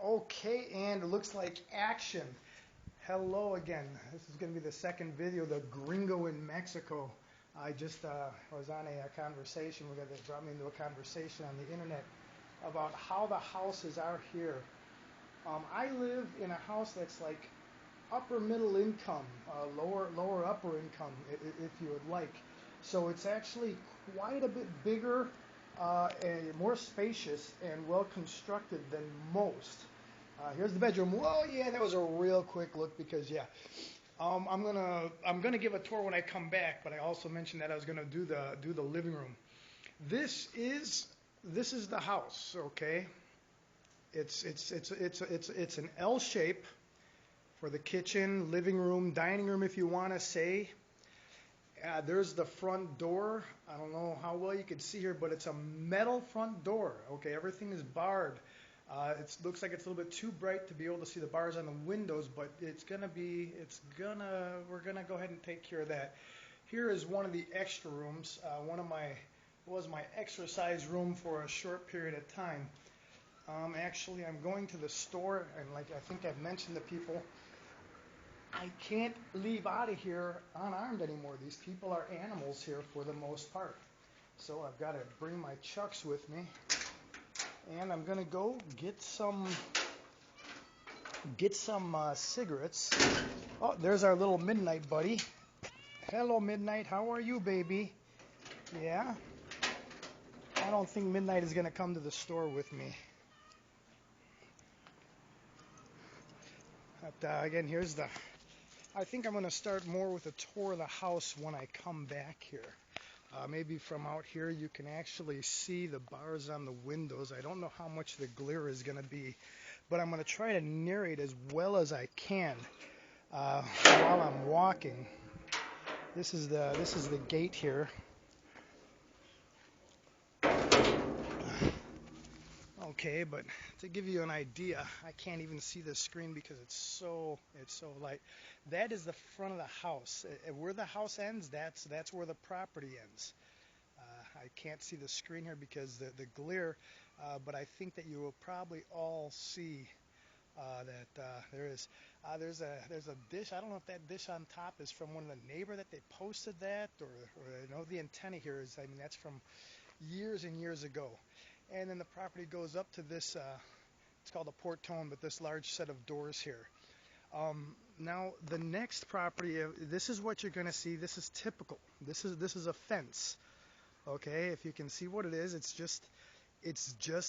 Okay, and it looks like action. Hello again. This is going to be the second video, the Gringo in Mexico. I just was on a conversation. They brought me into a conversation on the internet about how the houses are here. I live in a house that's like upper middle income, lower upper income, if you would like. So it's actually quite a bit bigger and more spacious and well constructed than most. Here's the bedroom. Whoa, yeah, that was a real quick look because I'm gonna give a tour when I come back. But I also mentioned that I was gonna do the living room. This is the house. Okay, it's an L shape for the kitchen, living room, dining room, if you want to say. There's the front door. I don't know how well you can see here, but it's a metal front door. Okay, everything is barred. It looks like it's a little bit too bright to be able to see the bars on the windows, but we're gonna go ahead and take care of that. Here is one of the extra rooms. Was my exercise room for a short period of time. Actually, I'm going to the store, and like I think I've mentioned to people, I can't leave out of here unarmed anymore. These people are animals here for the most part. So I've got to bring my chucks with me. And I'm going to go get some cigarettes. Oh, there's our little Midnight buddy. Hello, Midnight. How are you, baby? Yeah? I don't think Midnight is going to come to the store with me. But, again, I think I'm going to start more with a tour of the house when I come back here. Maybe from out here you can actually see the bars on the windows. I don't know how much the glare is going to be, but I'm going to try to narrate as well as I can while I'm walking. This is the gate here. Okay, but to give you an idea, I can't even see the screen because it's so light. That is the front of the house. Where the house ends, that's where the property ends. I can't see the screen here because the glare, but I think that you will probably all see that there's a dish. I don't know if that dish on top is from one of the neighbor that they posted that, or I know the antenna here is. I mean, that's from years and years ago. And then the property goes up to this, it's called a portone, but this large set of doors here. Now the next property, this is what you're going to see. This is typical. This is a fence. Okay, if you can see what it is, it's just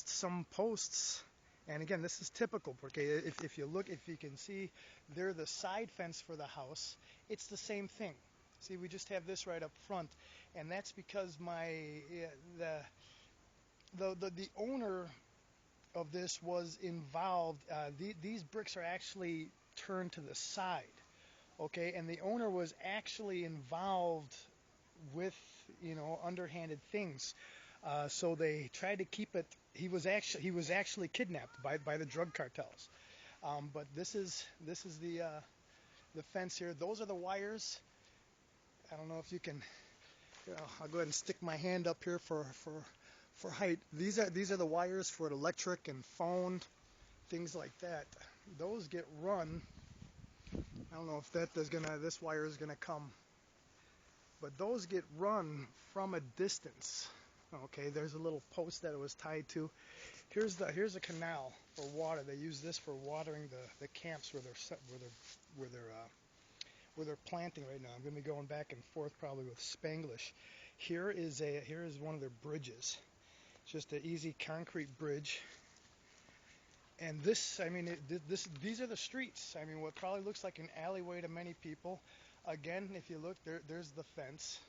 some posts. And again, this is typical. Okay, if you can see, they're the side fence for the house. It's the same thing. See, we just have this right up front, and that's because the owner of this was involved. These bricks are actually turned to the side, okay, and the owner was actually involved with underhanded things. So they tried to keep it. He was actually kidnapped by the drug cartels. But this is the fence here. Those are the wires. I don't know if you can. I'll go ahead and stick my hand up here for height. These are the wires for electric and phone, things like that. Those get run. I don't know if this wire is gonna come, but those get run from a distance. Okay, there's a little post that it was tied to. Here's a canal for water. They use this for watering the camps where they're planting right now. I'm gonna be going back and forth probably with Spanglish. Here is one of their bridges. Just an easy concrete bridge. And these are the streets. I mean, what probably looks like an alleyway to many people. Again, if you look, there's the fence.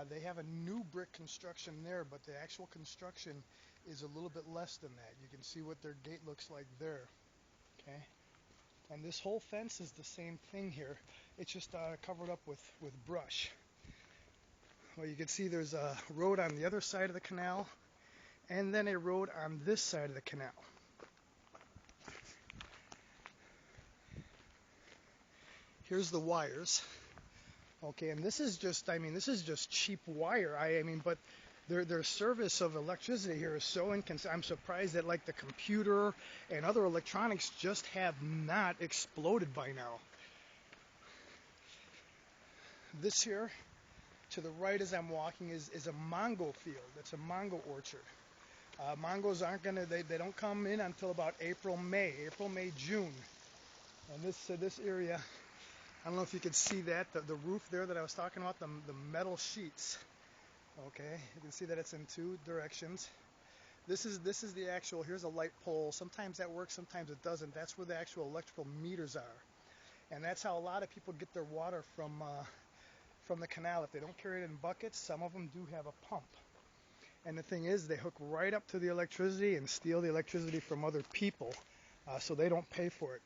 They have a new brick construction there, but the actual construction is a little bit less than that. You can see what their gate looks like there. Okay. And this whole fence is the same thing here. It's just covered up with brush. Well, you can see there's a road on the other side of the canal, and then a road on this side of the canal. Here's the wires. Okay, and this is just cheap wire. But Their service of electricity here is so inconsistent. I'm surprised that like the computer and other electronics just have not exploded by now. This here to the right as I'm walking is a mango field. It's a mango orchard. Mangoes aren't gonna they don't come in until about April, May, June. And this area, I don't know if you could see that the roof there that I was talking about, the metal sheets. Okay, you can see that it's in two directions. This is the actual. Here's a light pole. Sometimes that works, sometimes it doesn't. That's where the actual electrical meters are, and that's how a lot of people get their water from the canal. If they don't carry it in buckets, some of them do have a pump. And the thing is, they hook right up to the electricity and steal the electricity from other people, so they don't pay for it.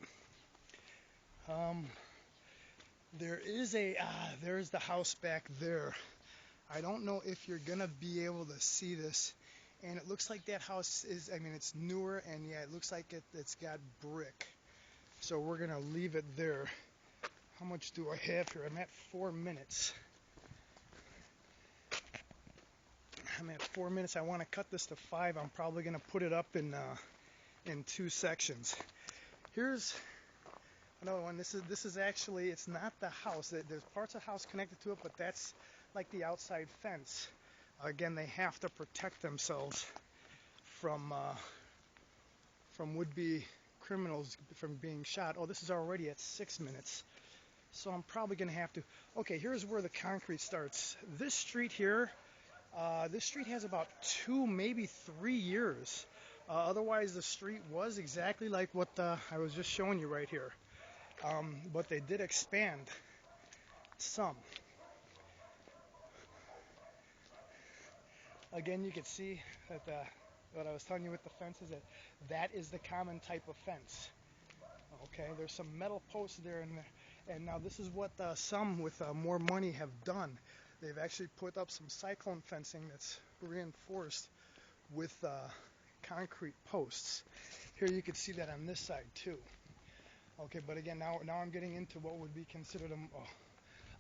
There's the house back there. I don't know if you're gonna be able to see this, and it looks like that house is, I mean, it's newer, and yeah, it looks like it's got brick. So we're gonna leave it there. How much do I have here? I'm at 4 minutes. I want to cut this to 5. I'm probably gonna put it up in 2 sections. Here's another one. This is actually, it's not the house. There's parts of the house connected to it, but that's like the outside fence. Again, they have to protect themselves from would-be criminals from being shot. Oh, this is already at 6 minutes, so I'm probably going to have to. Okay, here's where the concrete starts. This street here, this street has about 2, maybe 3 years. Otherwise, the street was exactly like what I was just showing you right here. But they did expand some. Again, you can see that what I was telling you with the fence is that is the common type of fence. Okay, there's some metal posts there, and now this is what some with more money have done. They've actually put up some cyclone fencing that's reinforced with concrete posts. Here you can see that on this side too. Okay, but again, now I'm getting into what would be considered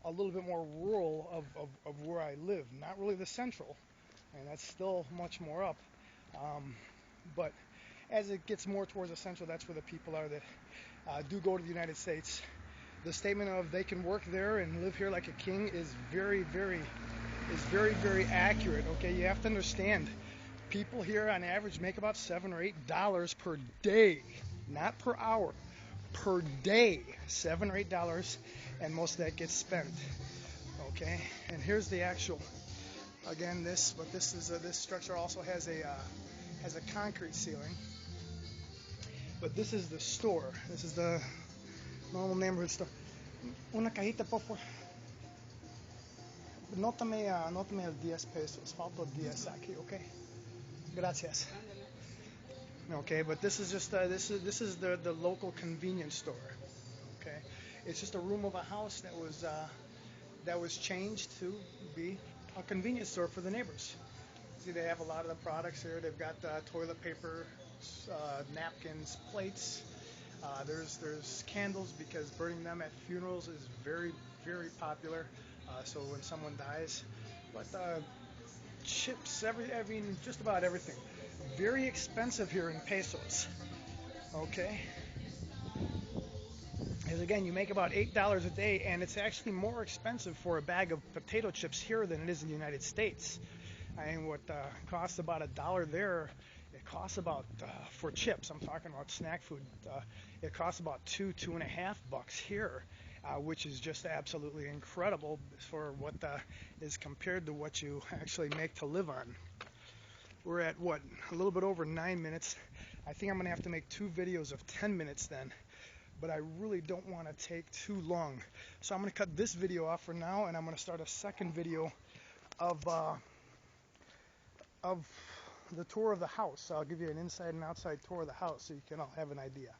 a little bit more rural of where I live. Not really the central, and that's still much more up. But as it gets more towards the central, that's where the people are that do go to the United States. The statement of they can work there and live here like a king is very, very accurate. Okay, you have to understand, people here on average make about $7 or $8 per day, not per hour, per day. $7 or $8, and most of that gets spent. Okay, and here's the actual. Again, this structure also has a concrete ceiling, but this is the store. This is the normal neighborhood store. Una cajita, por favor. Nótame el 10 pesos. Falta 10 aquí, okay? Gracias. Okay, but this is just this is the local convenience store. Okay, it's just a room of a house that was changed to be a convenience store for the neighbors. See, they have a lot of the products here. They've got toilet paper, napkins, plates. There's candles, because burning them at funerals is very popular. So when someone dies, but chips, I mean, just about everything. Very expensive here in pesos. Okay. Because again, you make about $8 a day, and it's actually more expensive for a bag of potato chips here than it is in the United States. I mean, what costs about $1 there, it costs about, for chips, I'm talking about snack food, it costs about $2.50 here, which is just absolutely incredible for what is compared to what you actually make to live on. We're at, what, a little bit over 9 minutes. I think I'm going to have to make 2 videos of 10 minutes then, but I really don't want to take too long. So I'm going to cut this video off for now, and I'm going to start a second video of the tour of the house. I'll give you an inside and outside tour of the house so you can all have an idea.